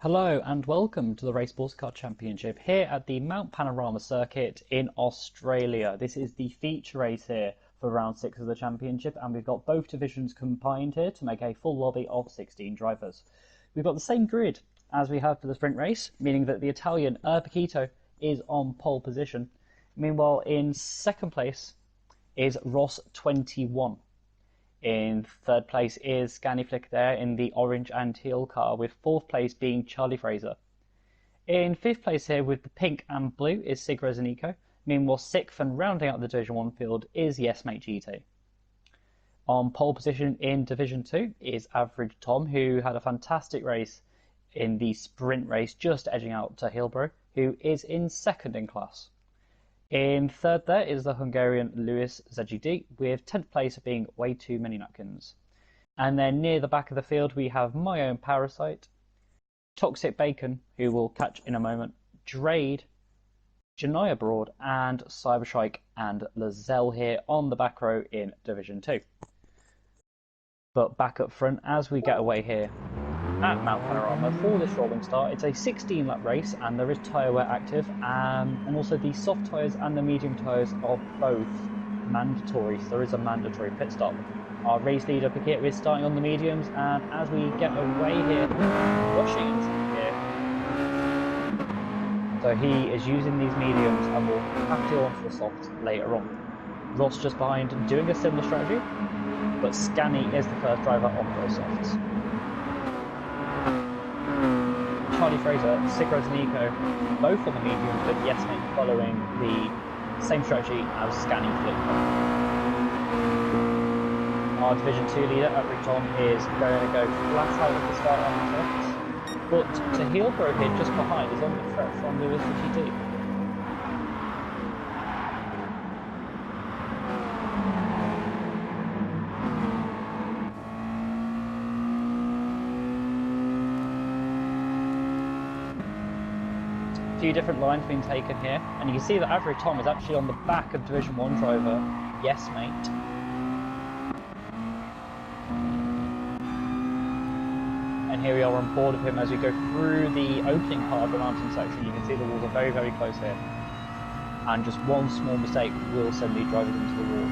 Hello and welcome to the Rei Sportscar Championship here at the Mount Panorama circuit in Australia. This is the feature race here for round 6 of the championship, and we've got both divisions combined here to make a full lobby of 16 drivers. We've got the same grid as we have for the sprint race, meaning that the Italian Paquito is on pole position. Meanwhile, in second place is Ross 21. In third place is Flick there in the orange and teal car, with fourth place being Charlie Fraser. In fifth place here with the pink and blue is Sig Rezanico. Meanwhile, sixth and rounding out the Division 1 field is Yes Mate GT. On pole position in Division 2 is Average Tom, who had a fantastic race in the sprint race, just edging out to Hillbrow, who is in second in class. In third there is the Hungarian Lewis ZGD, with 10th place being Way Too Many Napkins. And then near the back of the field we have My Own Parasite, Toxic Bacon, who we'll catch in a moment, Drade, Janai Abroad, and Cyberstrike and Lazelle here on the back row in Division 2. But back up front as we get away here at Mount Panorama for this rolling start. It's a 16 lap race and there is tyre wear active, and also the soft tyres and the medium tyres are both mandatory, so there is a mandatory pit stop. Our race leader Paquito is starting on the mediums, and as we get away here, rushing into here, so he is using these mediums and will have to go onto the softs later on. Ross just behind doing a similar strategy, but Scani is the first driver on those softs. Charlie Fraser, Sig Rezanico, both on the mediums, but Yes Mate following the same strategy as Scani Flick. Our Division 2 leader, Average Tom, is going to go flat out at the start on the softs, but to Hillbrow here just behind is on the threat from Lewis GT. Few different lines being taken here, and you can see that Average Tom is actually on the back of Division 1 driver Yes Mate. And here we are on board of him as we go through the opening part of the mountain section. You can see the walls are very, very close here, and just one small mistake will send these drivers into the wall.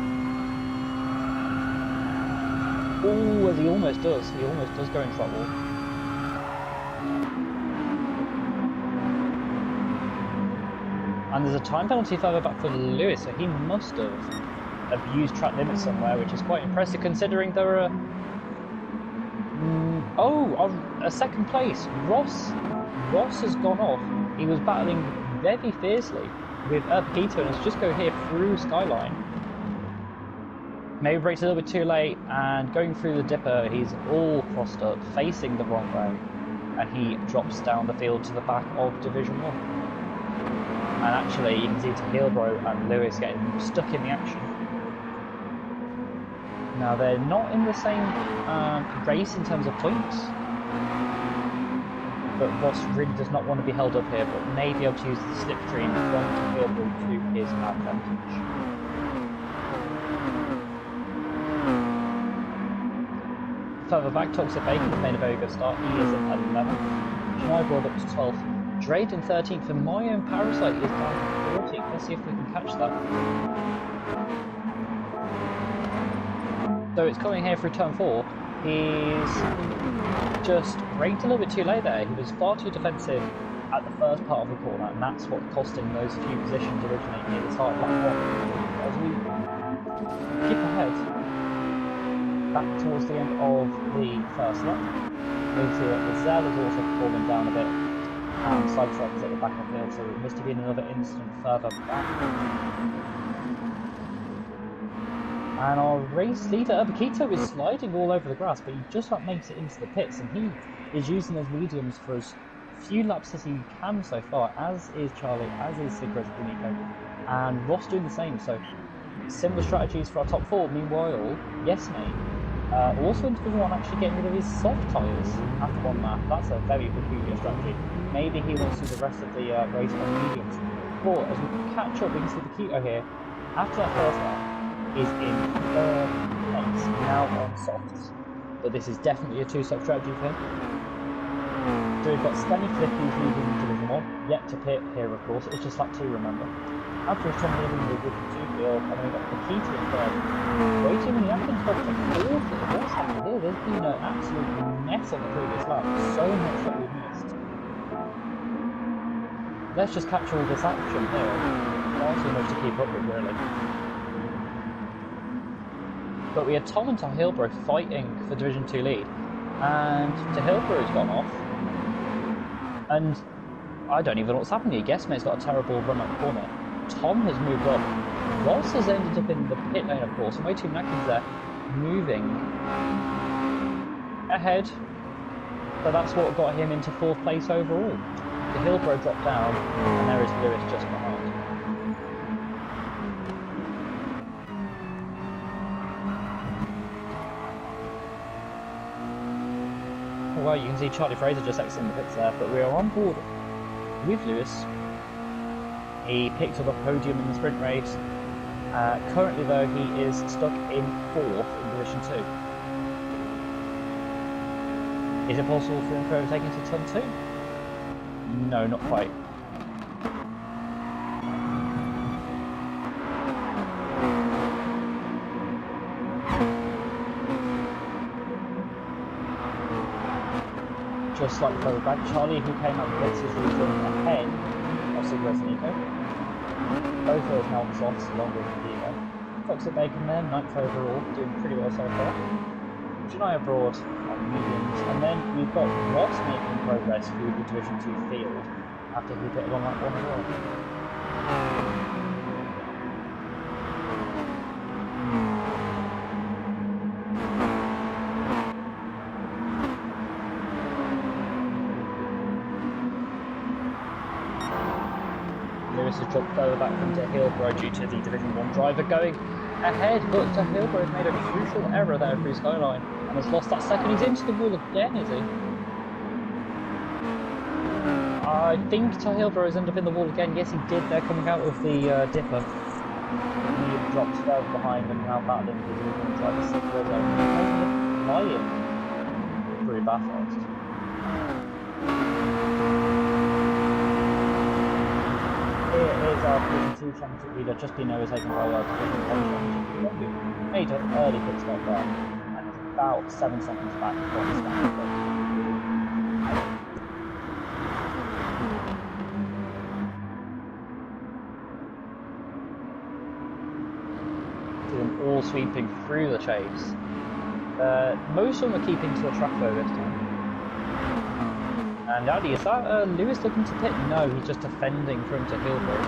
Oh, as he almost does go into that wall. And there's a time penalty further back for Lewis, so he must have abused track limits somewhere, which is quite impressive considering there are... a second place. Ross has gone off. He was battling very fiercely with Paquito, and let's just go here through Skyline. Maybe brakes a little bit too late, and going through the dipper, he's all crossed up, facing the wrong way, and he drops down the field to the back of Division 1. And actually, you can see to Hillbrow and Lewis getting stuck in the action. Now, they're not in the same race in terms of points, but Ross really does not want to be held up here, but may be able to use the slipstream from Hillbrow to his advantage. Further back, Toxic Bacon has made a very good start. He is at 11th. Janai Abroad up to 12th. Drade in 13th, and My Own Parasite is down to 14th. Let's see if we can catch that. So it's coming here through turn 4. He's just braked a little bit too late there. He was far too defensive at the first part of the corner, and that's what cost him those few positions originally near the start of lap 1. As we keep ahead, back towards the end of the first lap, we see that the Zell is also falling down a bit, and Cyberstrike is at the back of the field, so it must have been another incident further back. And our race leader, Paquito, is sliding all over the grass, but he just about makes it into the pits, and he is using those mediums for as few laps as he can so far, as is Charlie, as is Sig Rezanico, and Ross doing the same, so similar strategies for our top 4. Meanwhile, Yes Mate, also in Division 1, actually getting rid of his soft tyres after one lap. That's a very peculiar strategy. Maybe he wants to do the rest of the race on mediums. But as we catch up, we can see Paquito here, after that first lap, is in third place, now on softs. But this is definitely a two-stop strategy for him. So we've got Spenny Flickies leading Division 1, yet to pit here of course, it was just lap 2 remember. After Tom leading the Division 2 field, and then we've got Nikita in third. Way too many applicants got to fourth here. What's happened here? There's been an absolute mess on the previous lap, so much that we've missed. Let's just capture all this action here. Far too much to keep up with really. But we had Tom and Tahilbro fighting for Division 2 lead, and Tahilbro's gone off, and I don't even know what's happening here. Guessmate's got a terrible run up corner. Tom has moved up. Ross has ended up in the pit lane, of course, and way too Nackins there, moving ahead. But that's what got him into 4th place overall. Tahilbro dropped down, and there is Lewis just behind. Well, you can see Charlie Fraser just exiting the pits there, but we are on board with Lewis. He picked up a podium in the sprint race. Currently, though, he is stuck in 4th in Division 2. Is it possible for him to overtake into Turn 2? No, not quite. Just slightly further back, Charlie, who came up with his region ahead of Sigurds and Nico. Both of those now on the softs, along with Diego. Fox at Bacon there, 9th overall, doing pretty well so far. Janai abroad on mediums, and then we've got Ross making progress through the Division 2 field after he pitted on that one as well. Lewis has dropped further back from Tahilbro due to the Division 1 driver going ahead, but Tahilbro has made a crucial error there through Skyline and has lost that second. He's into the wall again, is he? I think Tahilbro has ended up in the wall again. Yes, he did there coming out of the dipper. He dropped further behind and now battling the Division 1 driver Sigurd and flying through Bathurst. Here is our Division 2 championship leader, just been overtaken by our Division 1 championship leader, who made an early pit stop there, and is about 7 seconds back from the standard. See them all sweeping through the chase. Most of them are keeping to the track though this time. And Addy, is that Lewis looking to pit? No, he's just defending from Tahilbro.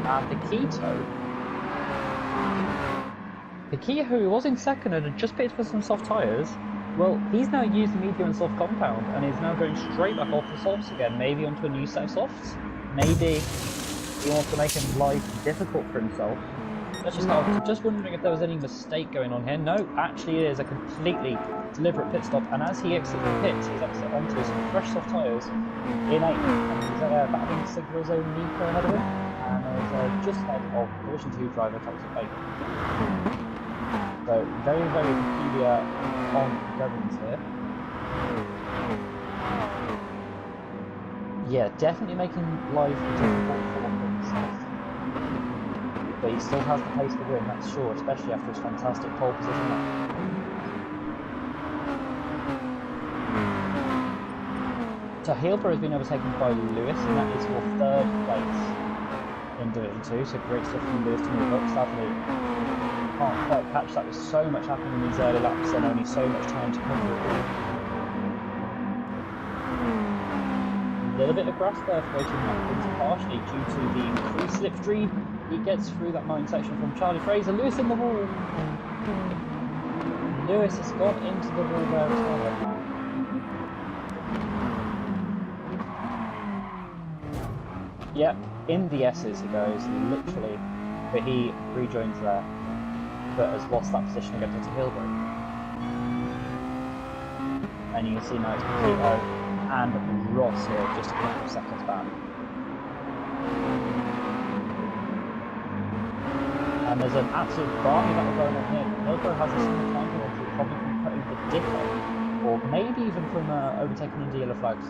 And Piquito, who was in second and had just pitted for some soft tyres, well, he's now used the medium and soft compound and is now going straight back off the softs again, maybe onto a new set of softs. Maybe he wants to make his life difficult for himself. Just wondering if there was any mistake going on here. No, actually it is a completely deliberate pit stop, and as he exits the pits, he's exited onto some fresh soft tyres in 8th, and he's battling Sigur's own Nico ahead of him, and is just ahead of Division 2 driver Toxic Bacon. So very, very peculiar on governance here. Yeah, definitely making life difficult for himself. But he still has the pace to win, that's sure, especially after his fantastic pole position. Tahilbro has been overtaken by Lewis, and that is for 3rd place in Division 2, so great stuff from Lewis to move up. Sadly, can't quite catch that with so much happening in these early laps and only so much time to come through. A little bit of grass there for waiting Nackins, partially due to the increased slipstream. He gets through that 9th section from Charlie Fraser. Lewis in the wall. Lewis has gone into the wall there as well. Yep, in the S's he goes, literally, but he rejoins there, but has lost that position again to Tahilbro. And you can see now it's Piquito and Ross here, just a couple of seconds back. And there's an absolute barney battle going on here. Tahilbro has a single time penalty, probably from putting the dipper or maybe even from overtaking into yellow flags.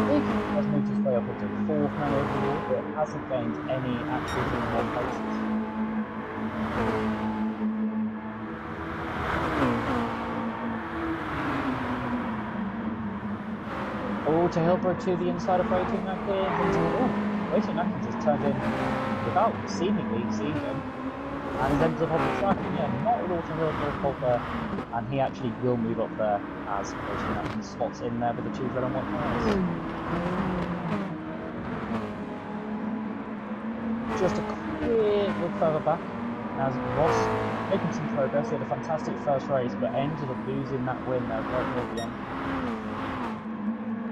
Big has moved his way up into 4th now overall, but hasn't gained any actual more places. Oh, to Hillbrook to the inside of Waiting Atkins. Oh, Waiting Atkins has turned in without seemingly seeing him. And he's ended up on the track, and yeah, not at all to Hillbrook fault there. And he actually will move up there as Waiting Atkins spots in there with the 2 red and white cars. Just a quick look further back as Ross making some progress. He had a fantastic first race, but ended up losing that win there right near the end.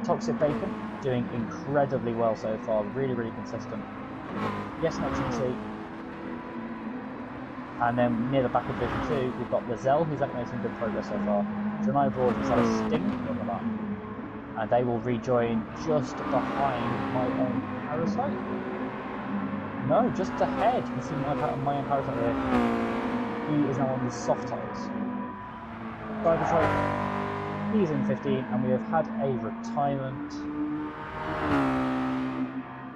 Toxic Bacon doing incredibly well so far, really, really consistent. Yes, next to and then near the back of Division 2, we've got Lizelle, who's actually made some good progress so far. Janai Broad has had a stink over that. And they will rejoin just behind my own Parasite. No, just ahead. You can see my own Parasite here. He is now on the soft tyres. Driver's right. He's in 15, and we have had a retirement,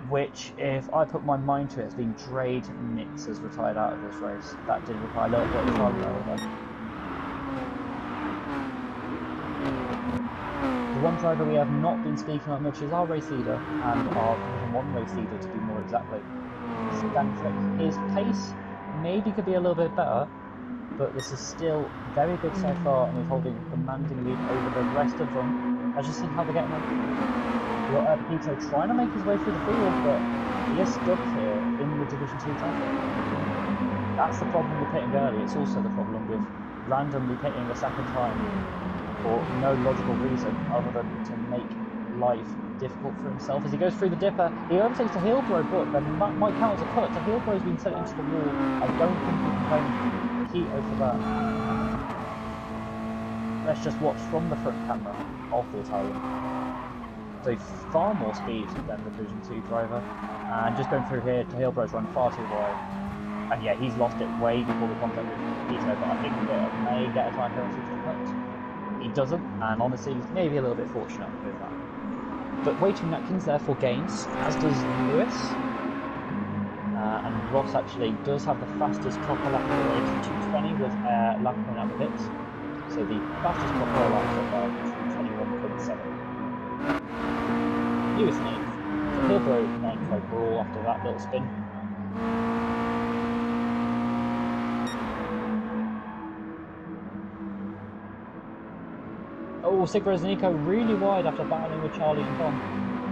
which, if I put my mind to it, has been Drade Nitz has retired out of this race. That did require a little bit of time though. The one driver we have not been speaking on much is our race leader, and our Division 1 race leader to be more exactly. Stanford. His pace maybe could be a little bit better, but this is still very good so far, and he's holding a commanding lead over the rest of them. Let's just see how they're getting on. We've got Pito trying to make his way through the field, but he is stuck here in the Division 2 traffic. That's the problem with pitting early. It's also the problem with randomly pitting a second time for no logical reason other than to make life difficult for himself. As he goes through the dipper, he overtakes to Hillbrow, but then that might count as a cut. So Hillbrow's been sent into the wall. I don't think he can blame Pito for that. Let's just watch from the front camera of the Italian. So far more speed than the Division 2 driver, and just going through here to Hillbrow's run far too wide, and yeah, he's lost it way before the contact with Pito, but I think that may get a time penalty for the cut. He doesn't, and honestly he's maybe a little bit fortunate with that. But Waiting Atkins therefore gains, as does Lewis, and Ross actually does have the fastest proper lap of the race. 2:20 was lap coming out the pits, so the fastest proper lap so far is 21.7. Lewis 9th, so Hillbrow 9th overall after that little spin. Oh, Sigrid Nico really wide after battling with Charlie and Tom.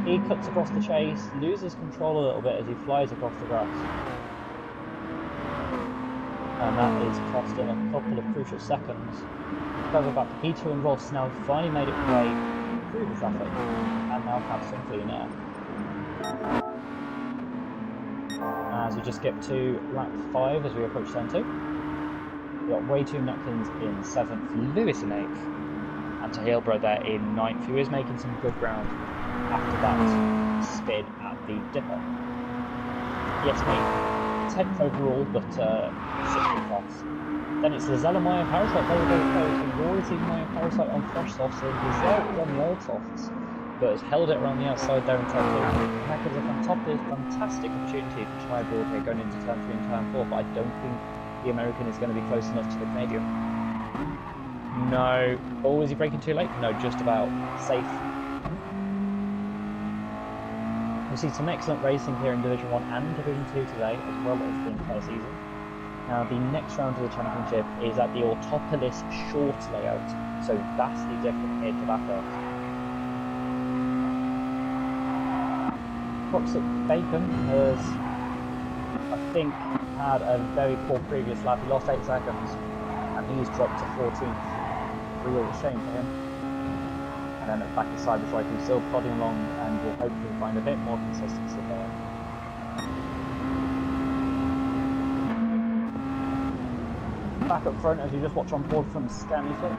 He cuts across the chase, loses control a little bit as he flies across the grass. And that is costing a couple of crucial seconds. Further back, Peter and Ross now finally made it way through the traffic and now have some clean air. As we just skip to lap 5 as we approach turn 2. We've got Waiting Atkins in 7th, Lewis in 8th, and to Hillbrow there in 9th, who is making some good ground after that spin at the dipper. Yes, mate, 10th overall, but 6th class. Then it's Lizelle and Maya Parasite, very, very close. We've already seen Maya Parasite on fresh softs, so Lizelle is on the old softs, but has held it around the outside there in turn 2. And that gives a fantastic opportunity to try Broad here going into turn 3 and turn 4, but I don't think the American is going to be close enough to the Canadian. No. Oh, is he braking too late? No, just about. Safe. We'll see some excellent racing here in Division 1 and Division 2 today, as well as the entire season. Now, the next round of the championship is at the Autopolis short layout, so vastly different here to Bathurst. Toxic Bacon has, I think, had a very poor previous lap. He lost 8 seconds, and he's dropped to 14th. Real shame for him. And then at the back of Cyberstrike, who's still plodding along and will hopefully find a bit more consistency there. Back up front, as you just watch on board from Scaniflick.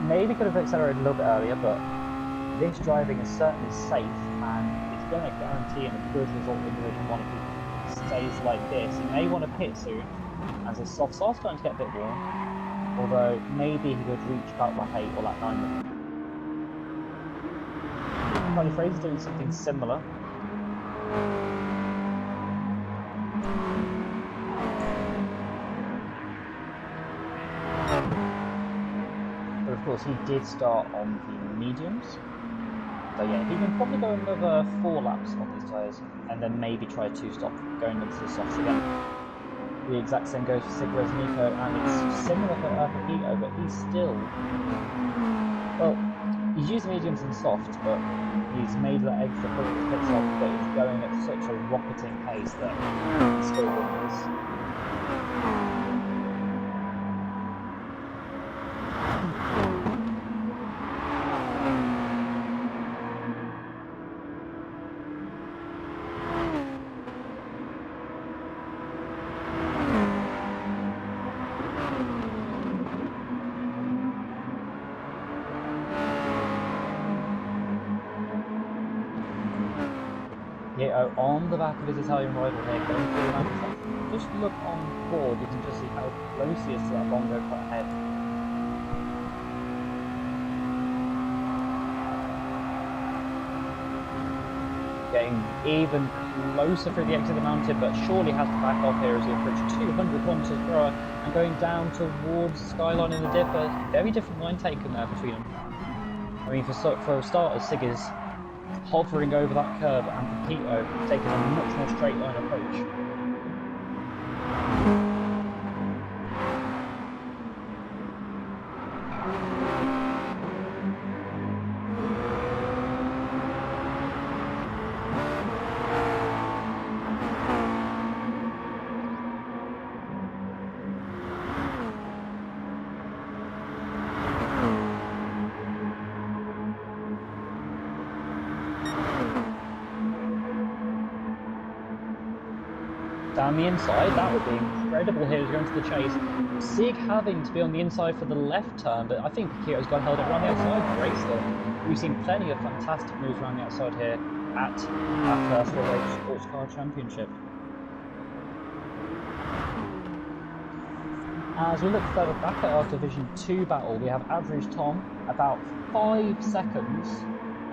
Maybe could have accelerated a little bit earlier, but this driving is certainly safe, and it's going to guarantee him a good result in Division 1 if he stays like this. He may want to pit soon, as his softs are starting to get a bit warm. although maybe he would reach about lap 8 or lap 9. Charlie Fraser's doing something similar. But of course he did start on the mediums. So yeah, he can probably go another 4 laps on these tyres and then maybe try to stop going into the softs again. The exact same goes for Sig Nico, and it's similar for Pepito, but he's still... Well, he's used mediums and softs, but he's made that extra push to pit stop, but he's going at such a rocketing pace that he still wins. On the back of his Italian rival here, going through the mountain. Just look on board, you can just see how close he is to that Bongo cut ahead. Getting even closer through the exit of the mountain, but surely has to back off here as he approaches 200 kilometers per hour and going down towards the skyline in the dip. A very different line taken there between them. I mean, for starters, Sig is hovering over that curve, and Pepito taking a much more straight line approach. Down the inside, that would be incredible here as going to the chase. Sig having to be on the inside for the left turn, but I think Pepito's got held up around the outside. Great stuff. We've seen plenty of fantastic moves around the outside here at Bathurst for the Rei Sportscar Championship. As we look further back at our Division 2 battle, we have average Tom about 5 seconds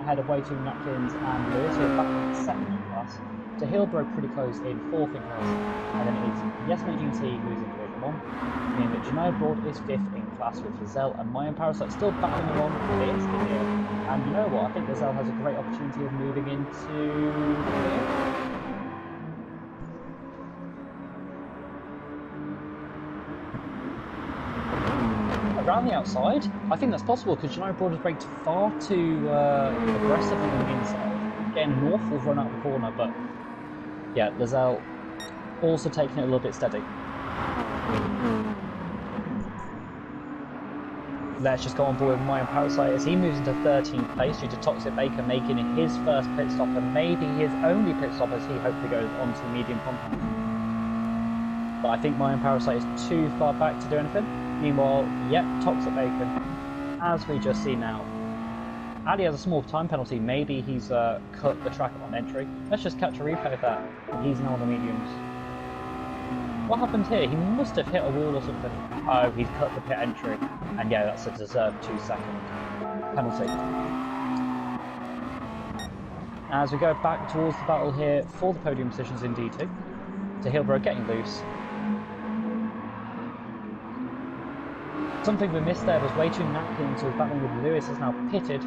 ahead of Waiting Napkins and Lewis, who are back in second in class. To Hillbrook pretty close in 4th in class, and then it is Yes Mate GT who is in Division 1, meaning that Janai Broad is 5th in class with Lizelle and Mayan Parasite still battling along with it here. And you know what, I think Lizelle has a great opportunity of moving into here. Around the outside, I think that's possible because Janai Broad has braked far too aggressively on the inside, getting an awful run out of the corner, but yeah, Lizelle also taking it a little bit steady. Let's just go on board with Mayan Parasite as he moves into 13th place due to Toxic Baker making his first pit stop and maybe his only pit stop as he hopefully goes onto the medium compound. But I think Mayan Parasite is too far back to do anything. Meanwhile, yep, Toxic Bacon, as we just see now. Ali has a small time penalty, maybe he's cut the track on entry. Let's just catch a replay of that. He's now on the mediums. What happened here? He must have hit a wall or something. Oh, he's cut the pit entry. And yeah, that's a deserved 2-second penalty. As we go back towards the battle here for the podium positions in D2, to Hillborough getting loose. Something we missed there was way too Napkins, who was battling with Lewis, is now pitted.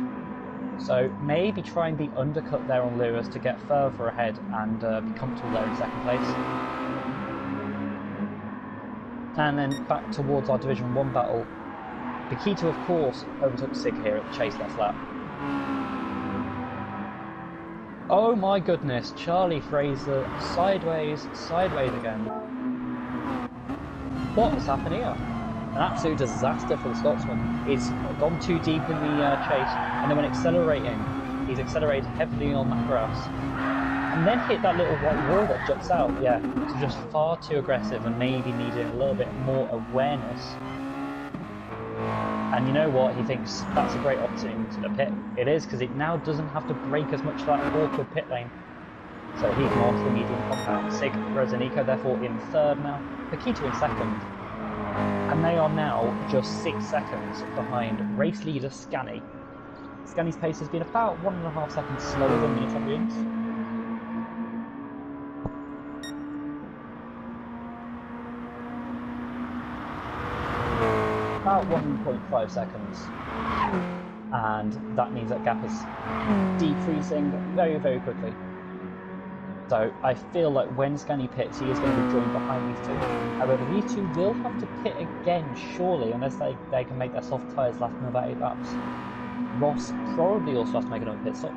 So maybe try and be undercut there on Lewis to get further ahead and be comfortable there in second place. And then back towards our Division 1 battle. Pepito, of course, overtook Sig here at the chase last lap. Oh my goodness, Charlie Fraser sideways again. What has happened here? An absolute disaster for the Scotsman. He's gone too deep in the chase, and then when accelerating, he's accelerated heavily on that grass. And then hit that little white wall that juts out. Yeah, it's just far too aggressive and maybe needing a little bit more awareness. And you know what? He thinks that's a great opportunity to pit. It is, because it now doesn't have to brake as much that awkward pit lane. So he can off the medium compound. Sig Rosanico therefore in third now. Pepito in second. And they are now just 6 seconds behind race leader Scani. Scani's pace has been about 1.5 seconds slower than the Italians. About 1.5 seconds. And that means that gap is decreasing very, very quickly. So I feel like when Scani pits, he is going to be joined behind these two. However, these two will have to pit again, surely, unless they can make their soft tyres last another 8 laps. Ross probably also has to make another pit stop.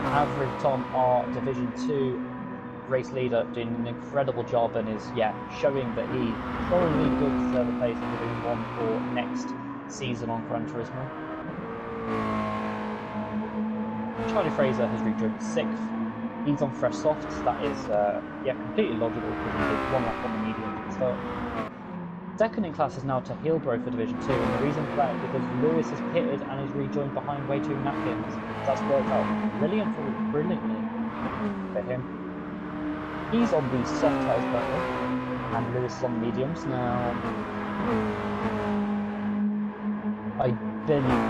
Average Tom, our Division 2 race leader, doing an incredible job and is, showing that he probably could deserve a place in Division 1 for next season on Gran Turismo. Charlie Fraser has rejoined 6th. He's on fresh softs. That is, completely logical because he did 1 lap on the medium at the start. Second in class is now to Hillbro for Division 2, and the reason for that is because Lewis has pitted and is rejoined behind way too napkins. That's worked out brilliantly for him. He's on the soft tyres currently, and Lewis is on the mediums. Now, I believe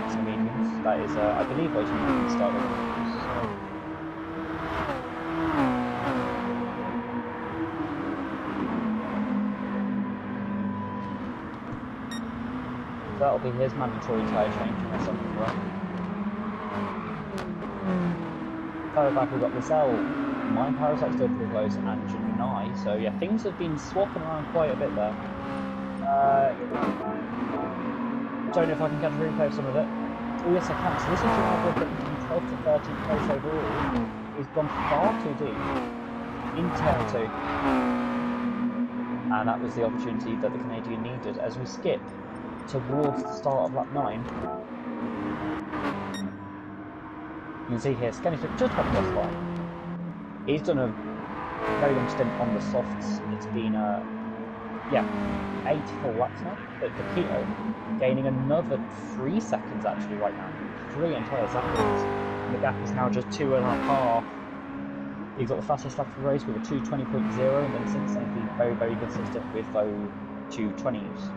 it's the mediums. That is, I believe way too napkins start with mediums. That'll be his mandatory tyre change unless something wrong. Further back we've got Lissell, Mine Parasite still pretty close, and Janai. So yeah, things have been swapping around quite a bit there. Don't know if I can get a replay of some of it. Oh yes I can. So this is Janai from 12 to 13th place overall. He's gone far too deep in turn 2. And that was the opportunity that the Canadian needed as we skip towards the start of lap 9. You can see here, Scani's just had the line. He's done a very long stint on the softs. It's been, 8 full laps now. But Capito gaining another 3 seconds actually right now. 3 entire seconds. And the gap is now just 2.5. He's got the fastest lap of the race with a 2:20.0, and then since then he's been very, very consistent with those 2:20s.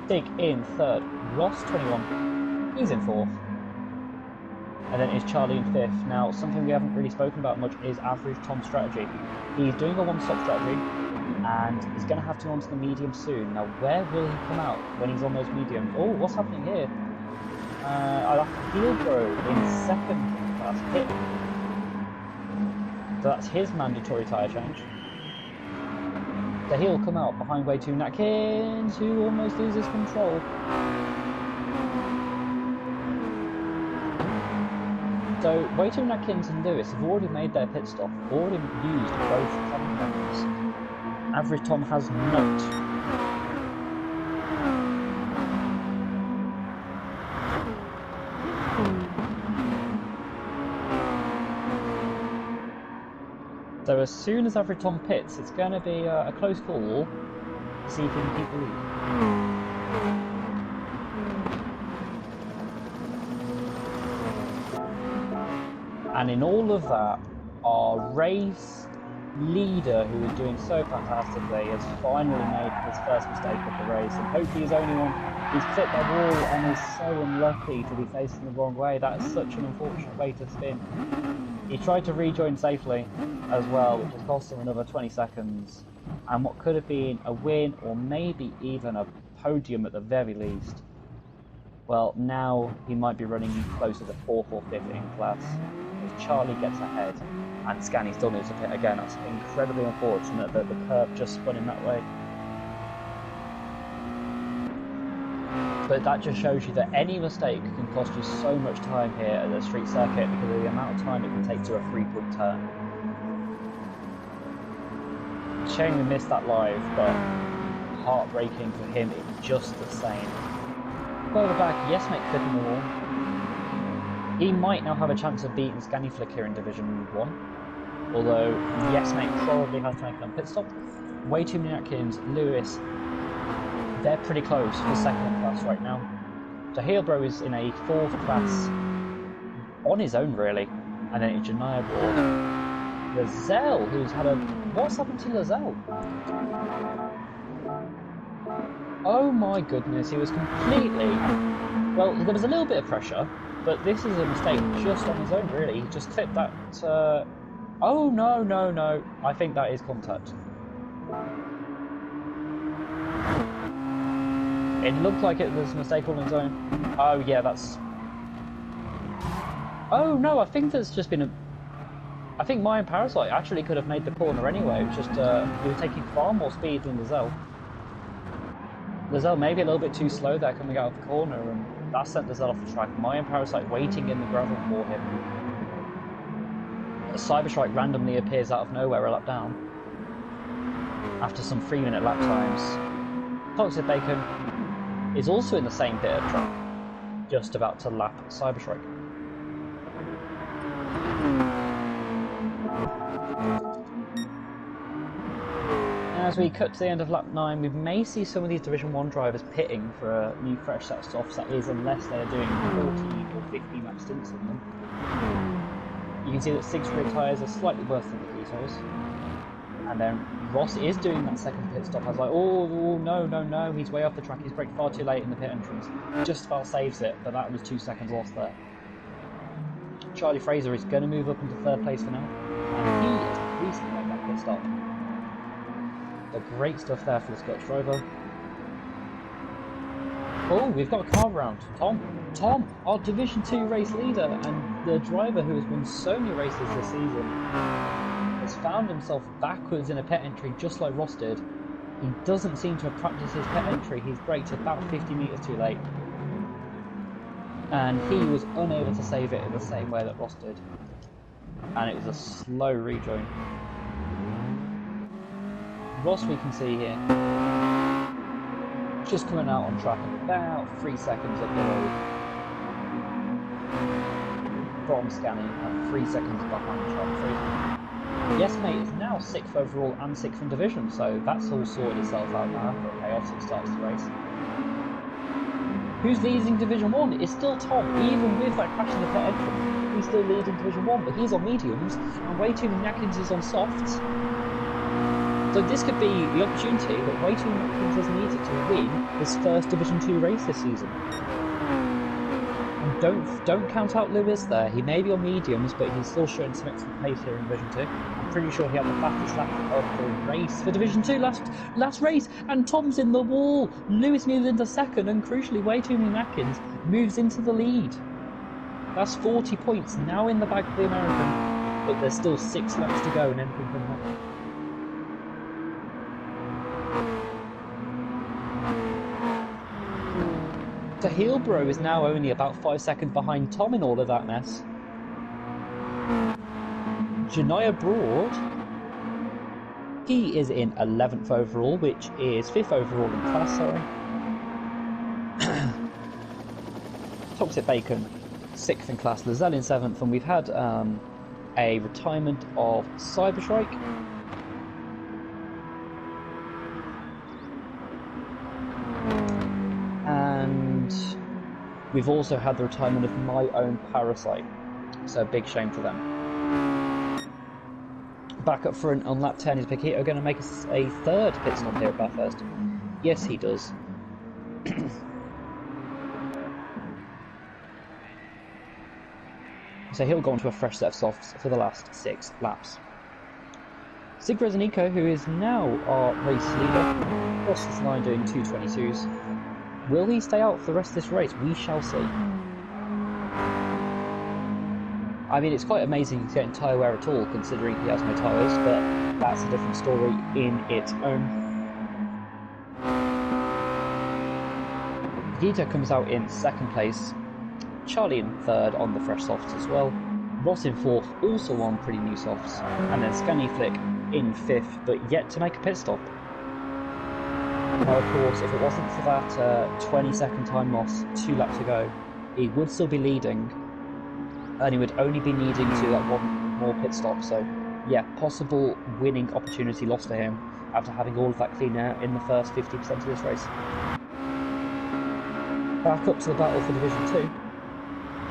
Dig in 3rd, Ross 21, he's in 4th. And then is Charlie in 5th. Now, something we haven't really spoken about much is average Tom's strategy. He's doing a one-stop strategy, and he's going to have to go onto the medium soon. Now, where will he come out when he's on those mediums? Oh, what's happening here? I'll have to Hillbro in 2nd class pit. So that's his mandatory tyre change. So he'll come out behind way too Natkins, who almost loses control. So way too Natkins and Lewis have already made their pit stop, already used both compounds. Average Tom has not. So as soon as Average Tom pits, it's going to be a close call to see if he can keep the lead. And in all of that, our race leader, who is doing so fantastically, has finally made his first mistake of the race, and hopefully he's only one who's clipped that wall and is so unlucky to be facing the wrong way. That is such an unfortunate way to spin. He tried to rejoin safely as well, which has cost him another 20 seconds, and what could have been a win or maybe even a podium at the very least. Well, now he might be running closer to 4th or 5th in class as Charlie gets ahead and Scani still needs to pit again. That's incredibly unfortunate that the curve just spun in that way. But that just shows you that any mistake can cost you so much time here at the street circuit because of the amount of time it can take to a 3-point turn. Shame we missed that live, but heartbreaking for him just the same. Further back, yes mate clipping the wall. He might now have a chance of beating Scani Flick here in Division 1. Although, yes mate probably has to make a pit stop. Way too many Atkins, Lewis, they're pretty close for 2nd class right now. So Hillbro is in a 4th class on his own really. And then it's Janai aboard. Lozelle, who's had a... What's happened to Lozelle? Oh my goodness, he was completely... Well, there was a little bit of pressure, but this is a mistake just on his own, really. He just clipped that... Oh, no, no, no. I think that is contact. It looked like it was a mistake on his own. Oh, yeah, that's... Oh, no, I think there's just been a... I think Mayan Parasite actually could have made the corner anyway. It was just, he was taking far more speed than Lozelle. Lozelle maybe a little bit too slow there coming out of the corner, and that sent Lozelle off the track. Mayan Parasite waiting in the gravel for him. Cyberstrike randomly appears out of nowhere a lap down after some 3-minute lap times. Toxic Bacon is also in the same bit of track, just about to lap Cyberstrike. As we cut to the end of lap 9, we may see some of these Division 1 drivers pitting for a new fresh set of softs, that is, unless they are doing 40 or 50 lap stints in them. You can see that Siegfried tyres are slightly worse than the Beetles. And then Ross is doing that second pit stop. I was like, oh, no, no, no, he's way off the track, he's braked far too late in the pit entrance. Just about saves it, but that was 2 seconds lost there. Charlie Fraser is going to move up into 3rd place for now, and he is recently made that pit stop. So great stuff there for the Scottish driver. Oh, we've got a car round. Tom, our Division 2 race leader and the driver who has won so many races this season, has found himself backwards in a pit entry just like Ross did. He doesn't seem to have practiced his pit entry. He's braked about 50 metres too late. And he was unable to save it in the same way that Ross did. And it was a slow rejoin. Ross, we can see here, just coming out on track about 3 seconds up the road from scanning and 3 seconds behind Charlie Fraser. Yes, mate, is now 6th overall and 6th in division, so that's all sorted itself out now for a chaotic start to the race. Who's leading Division 1? It's still Tom, even with that crash in the pit entrance. He's still leading Division 1, but he's on mediums, and Wayton Atkins is on softs. So this could be the opportunity that Wayton Atkins has needed to win his first Division 2 race this season. And don't count out Lewis there. He may be on mediums, but he's still showing some excellent pace here in Division 2. I'm pretty sure he had the fastest lap of the race for Division 2 last race, and Tom's in the wall. Lewis moves into 2nd, and crucially, Wayton Atkins moves into the lead. That's 40 points now in the bag for the American, but there's still 6 laps to go and anything can happen. So Heilbro is now only about 5 seconds behind Tom in all of that mess. Janiah Broad, he is in 11th overall, which is 5th overall in class, sorry. Toxic Bacon, 6th in class, Lozelle in 7th, and we've had a retirement of Cyberstrike. And we've also had the retirement of My Own Parasite, so big shame for them. Back up front on lap 10 is Paquito going to make us a 3rd pit stop here at Bathurst. Yes, he does. So he'll go on to a fresh set of softs for the last 6 laps. Sig Rezanico, who is now our race leader, across this line doing 2:22s. Will he stay out for the rest of this race? We shall see. I mean, it's quite amazing he's getting tyre wear at all, considering he has no tyres, but that's a different story in its own. Gita comes out in 2nd place, Charlie in 3rd on the fresh softs as well, Ross in 4th, also on pretty new softs, and then Scanny Flick in 5th, but yet to make a pit stop. Now, of course, if it wasn't for that 20-second time loss 2 laps ago, he would still be leading, and he would only be needing to do that 1 more pit stop. So, yeah, possible winning opportunity lost to him after having all of that clean air in the first 50% of this race. Back up to the battle for Division 2.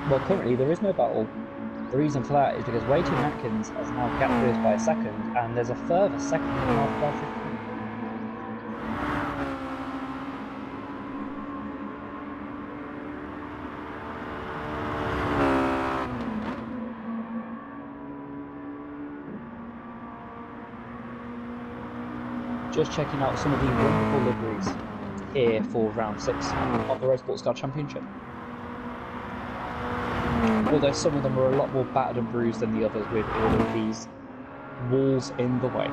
Well, currently there is no battle. The reason for that is because Way Too Atkins has now gapped Lewis by a second, and there's a further second and a half left. Just checking out some of the wonderful liveries here for round 6 of the Rei Sportscar Championship. Although some of them are a lot more battered and bruised than the others, with all of these walls in the way.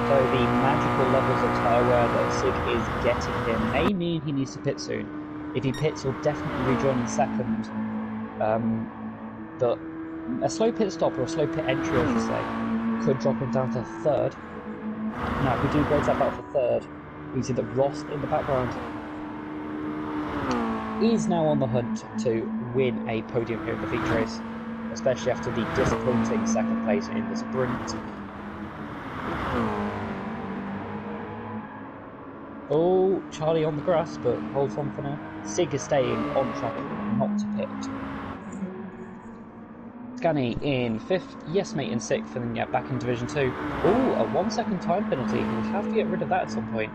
So the magical levels of tyre wear that Sig is getting here may mean he needs to pit soon. If he pits, he'll definitely rejoin in second. But a slow pit stop, or a slow pit entry, I should say, could drop him down to third. Now, if we do grade that battle for third, we see that Ross in the background is now on the hunt to win a podium here in the feature race, especially after the disappointing second place in the sprint. Oh, Charlie on the grass, but holds on for now. Sig is staying on track not to pit. Scanny in 5th, Yes Mate in 6th, and then yeah, back in Division 2. Oh, a 1 second time penalty. We'll have to get rid of that at some point.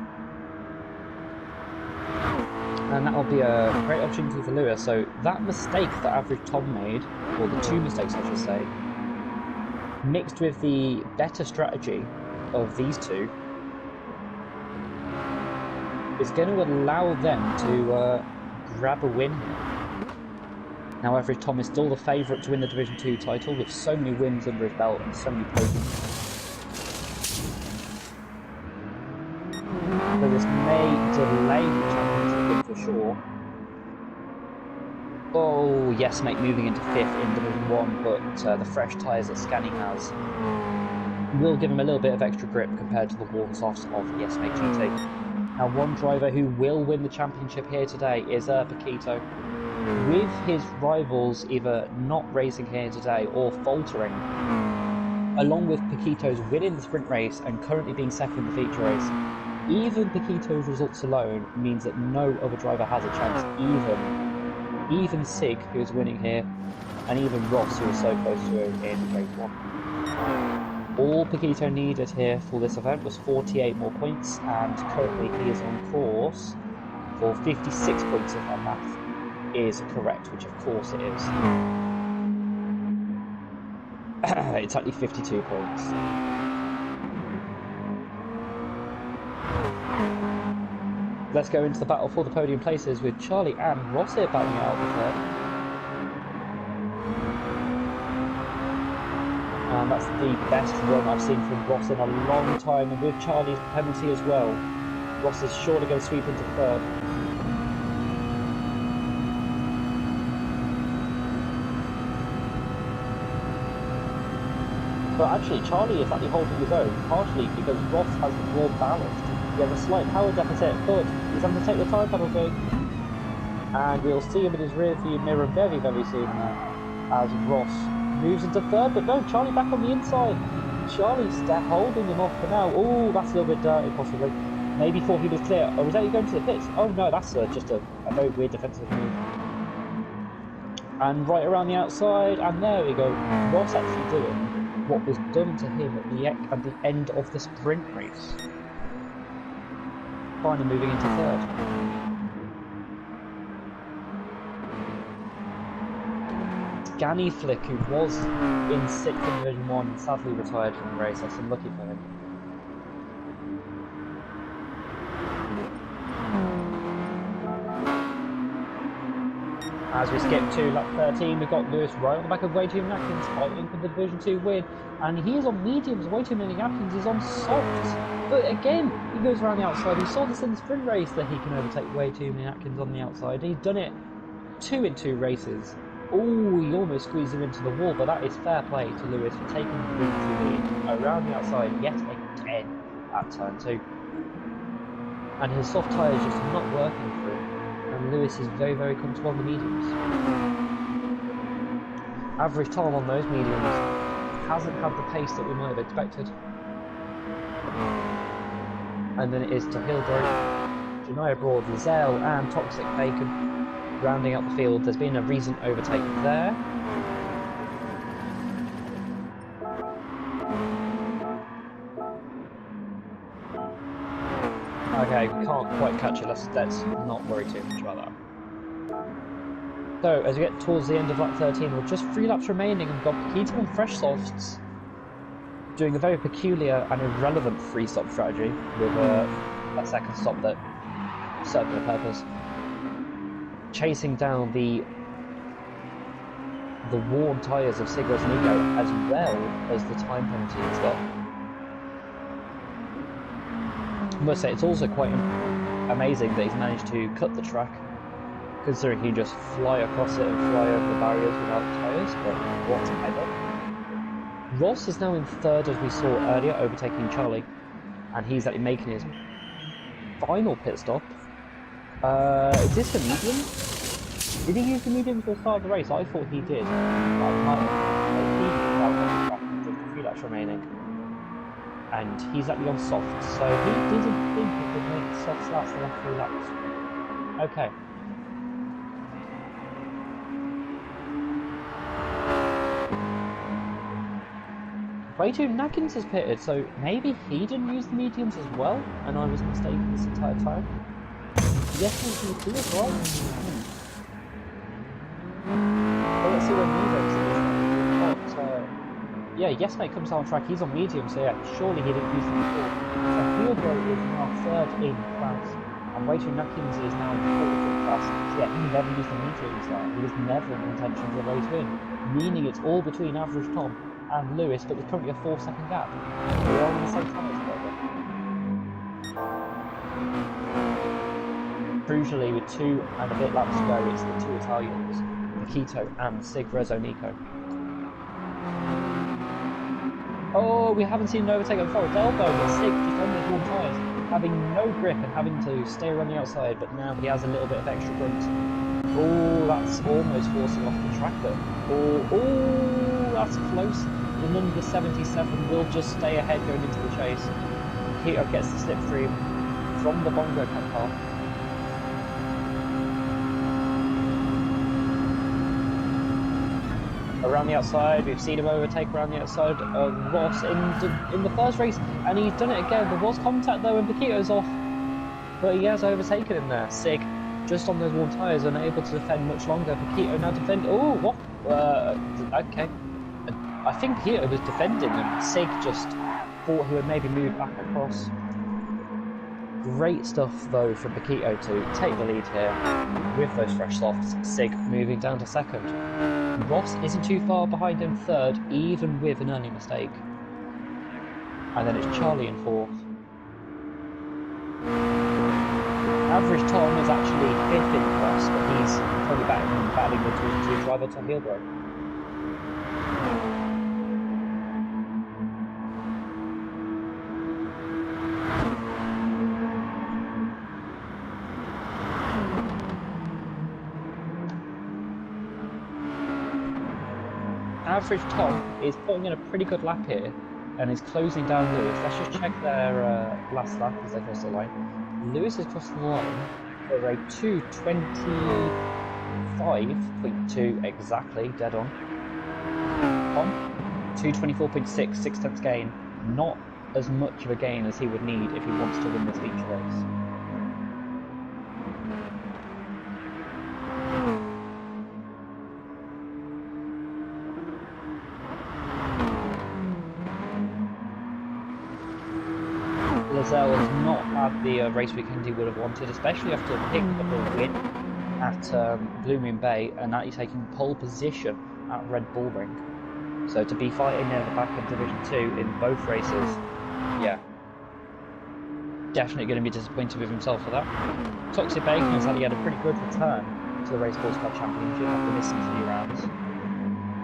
And that'll be a great opportunity for Lewis. So that mistake that Average Tom made, or the 2 mistakes I should say, mixed with the better strategy of these two, is going to allow them to grab a win here. Now, Average Tom is still the favourite to win the Division 2 title, with so many wins under his belt and so many podiums. So this may delay the championship for sure. Oh, Yes Mate moving into 5th in Division 1, but the fresh tyres that Scanny has will give him a little bit of extra grip compared to the warm softs of Yes Mate GT. Now, one driver who will win the championship here today is Paquito. With his rivals either not racing here today or faltering, along with Paquito's winning the sprint race and currently being second in the feature race, even Paquito's results alone means that no other driver has a chance, even Sig, who is winning here, and even Ross, who is so close to him in race 1. All Paquito needed here for this event was 48 more points, and currently he is on course for 56 points if my math is correct, which of course it is. It's actually 52 points. Let's go into the battle for the podium places with Charlie and Ross here battling out the third. And that's the best run I've seen from Ross in a long time, and with Charlie's penalty as well, Ross is surely going to sweep into third. But actually, Charlie is actually holding his own, partially because Ross has more ballast. He has a slight power deficit, but he's having to take the time penalty. And we'll see him in his rear view mirror very, very soon now, as Ross moves into third. But no, Charlie back on the inside. Charlie's holding him off for now. Oh, that's a little bit dirty, possibly. Maybe thought he was clear. Oh, was that you going to the pits? Oh no, that's just a very weird defensive move. And right around the outside, and there we go. Ross actually doing what was done to him at the end of the sprint race. Finally moving into third. Scanny Flick, who was in 6th in Division 1, sadly retired from the race. That's unlucky for him. As we skip to lap 13, we've got Lewis right on the back of Way Too Atkins fighting for the Division 2 win. And he is on mediums, Way Too Atkins is on softs. But again, he goes around the outside. We saw this in the sprint race that he can overtake Way Too Atkins on the outside. He's done it 2 in 2 races. Oh, he almost squeezed him into the wall, but that is fair play to Lewis for taking the lead around the outside yet again at turn 2. And his soft tyre is just not working for him. And Lewis is very, very comfortable on the mediums. Average Tom on those mediums hasn't had the pace that we might have expected. And then it is to Hillbrook, Janaya Broad, Lizelle and Toxic Bacon rounding out the field. There's been a recent overtake there. Okay, can't quite catch it, let's not worry too much about that. So, as we get towards the end of lap 13, we're just 3 laps remaining and we've got Paquito on fresh softs, doing a very peculiar and irrelevant free-stop strategy with a second stop that served no purpose. Chasing down the worn tyres of Sigurds Nico as well as the time penalty he's got. I must say, it's also quite amazing that he's managed to cut the track, considering he can just fly across it and fly over the barriers without tyres, but what a header. Ross is now in third, as we saw earlier, overtaking Charlie, and he's actually making his final pit stop. Is this the medium? Did he use the medium for the start of the race? I thought he did. Just 3 laps remaining. And he's actually on soft, so he didn't think he could make soft last the last 3 laps. Okay. Rachel Nackins has pitted, so maybe he didn't use the mediums as well, and I was mistaken this entire time. Yes, he did as well. Well, let's see when Nido's yeah, Yes Mate comes down track, he's on medium, so yeah, surely he didn't use them before. So Hillbrook is now third in class, and Rachel Nackins is now in fourth in class. So yeah, he never used the mediums there. He was never in contention for the race win, meaning it's all between Average Tom and Lewis, but there's currently a 4-second gap. They're all on the same time as crucially, with 2 and a bit laps to go, it's the 2 Italians, Paquito and Sigurds Nico. Oh, we haven't seen an overtake on forward elbow, but Sig just on those warm tyres, having no grip and having to stay around the outside, but now he has a little bit of extra grunt. Oh, that's almost forcing off the track though. Oh, that's close. The number 77 will just stay ahead going into the chase. Paquito gets the slipstream from the Bongo car. Around the outside, we've seen him overtake around the outside of Ross in the first race, and he's done it again. There was contact though, and Paquito's off, but he has overtaken him there. Sig, just on those warm tyres, unable to defend much longer. Paquito now defend. Oh, what? Okay. I think Paquito was defending, and Sig just thought he would maybe move back across. Great stuff though from Paquito to take the lead here with those fresh softs. Sig moving down to second. Ross isn't too far behind in third, even with an early mistake. And then it's Charlie in fourth. Average Tom is actually fifth in class, but he's probably battling the 2 driver Tom Hillbrook. Average Tom is putting in a pretty good lap here and is closing down Lewis. Let's just check their last lap as they cross the line. Lewis has crossed the line for a 2:25.2 exactly, dead on. Tom, 2:24.6, 6/10 gain. Not as much of a gain as he would need if he wants to win this feature race. Lizelle has not had the race weekend he would have wanted, especially after picking up a win at Blue Moon Bay and actually taking pole position at Red Bull Ring. So to be fighting near the back in Division 2 in both races, yeah, definitely going to be disappointed with himself for that. Toxic Bacon has actually had a pretty good return to the Rei Sportscar Championship after missing a few rounds.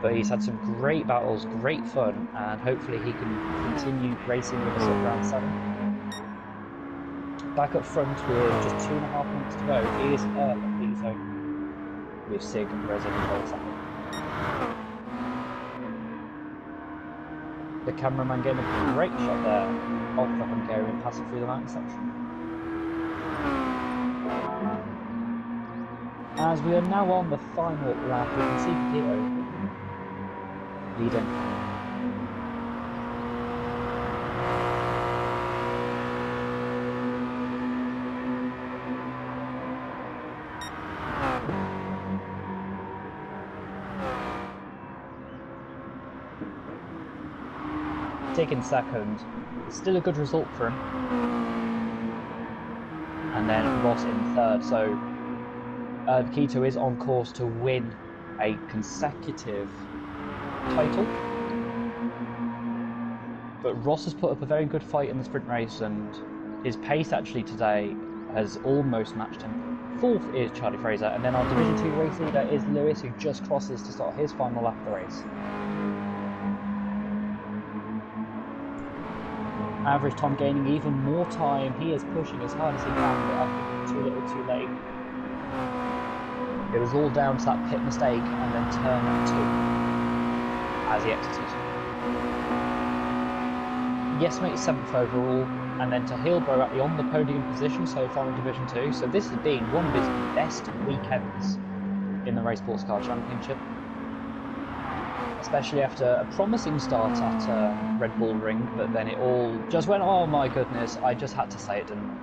But he's had some great battles, great fun, and hopefully he can continue racing with us at round 7. Back up front with just 2.5 minutes to go is Paquito with Sig and Reza in second. The cameraman getting a great shot there of the Hungarian passing through the mountain section. As we are now on the final lap, we can see Paquito leading. Taking second, still a good result for him. And then Ross in third, so Paquito is on course to win a consecutive title. But Ross has put up a very good fight in the sprint race, and his pace actually today has almost matched him. Fourth is Charlie Fraser, and then our Division 2 race leader is Lewis, who just crosses to start his final lap of the race. Average time gaining even more time. He is pushing as hard as he can, but I think too little too late. It was all down to that pit mistake and then turn 2 as he exited. Yes mate, 7th overall, and then to Hillbrow at the on the podium position so far in Division 2. So this has been one of his best weekends in the Rei Sportscar Championship. Especially after a promising start at Red Bull Ring, but then it all just went, oh my goodness, I just had to say it, didn't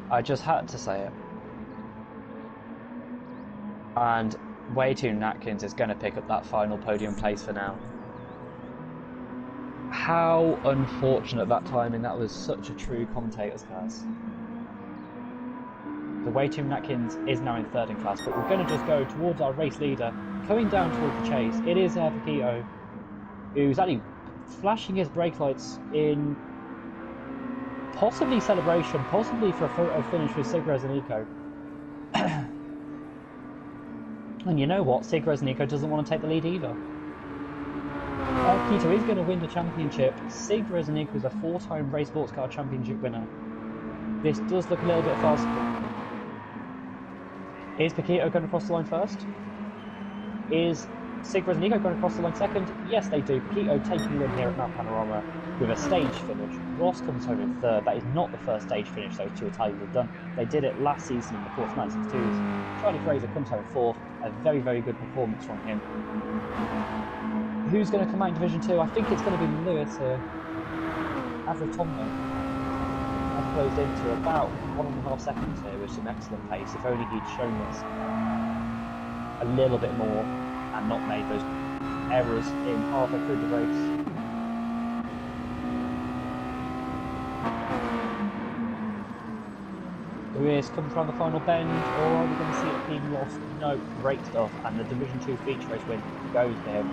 I? I just had to say it. And Waytoon Atkins is going to pick up that final podium place for now. How unfortunate that timing, that was such a true commentator's curse. The Waytoon Atkins is now in third in class, but we're going to just go towards our race leader, coming down towards the chase. It is Paquito, who's actually flashing his brake lights in possibly celebration, possibly for a photo finish with Sig Rezanico. And you know what? Sig Rezanico doesn't want to take the lead either. Paquito is going to win the championship. Sig Rezanico is a 4-time Rei Sportscar Championship winner. This does look a little bit farcical. Is Paquito going to cross the line first? Is Sig Rezanico going to cross the line second? Yes, they do. Paquito taking the win here at Mount Panorama with a stage finish. Ross comes home in third. That is not the first stage finish those two Italians have done. They did it last season in the Porsche 962s. Charlie Fraser comes home fourth. A very, very good performance from him. Who's going to come out in Division 2? I think it's going to be Lewis here. Average time I've closed into about 1.5 seconds here with some excellent pace. If only he'd shown us a little bit more and not made those errors in halfway through the race. Lewis comes around the final bend, or are we going to see it being lost? No, great stuff, and the Division 2 feature race win goes to him.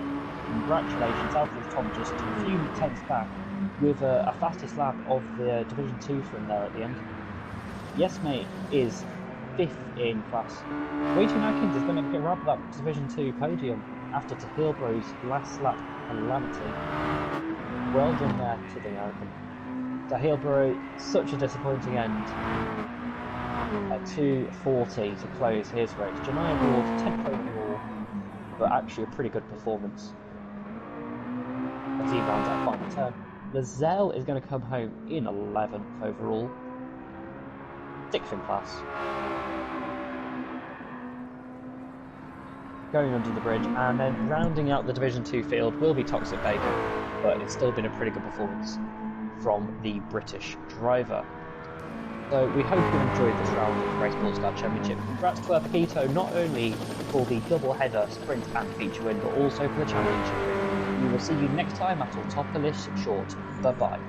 Congratulations, Alfred Tom just a few tenths back with a fastest lap of the Division 2 for him there at the end. Yes mate is 5th in class. Waytoon Atkins is going to grab that Division 2 podium after to Hillbrow's last lap calamity. Well done there to the American. To Hillbrow, such a disappointing end. At 2:40 to close his race. Janai Ward, 10th overall, but actually a pretty good performance as he rounds that final turn. Lazelle is going to come home in 11th overall, 6th in class. Going under the bridge, and then rounding out the Division 2 field will be Toxic Bacon, but it's still been a pretty good performance from the British driver. So we hope you enjoyed this round of the Rei Sportscar Championship. Congrats to Paquito not only for the double-header sprint and feature win, but also for the championship win. We will see you next time at our top of the list short. Bye-bye.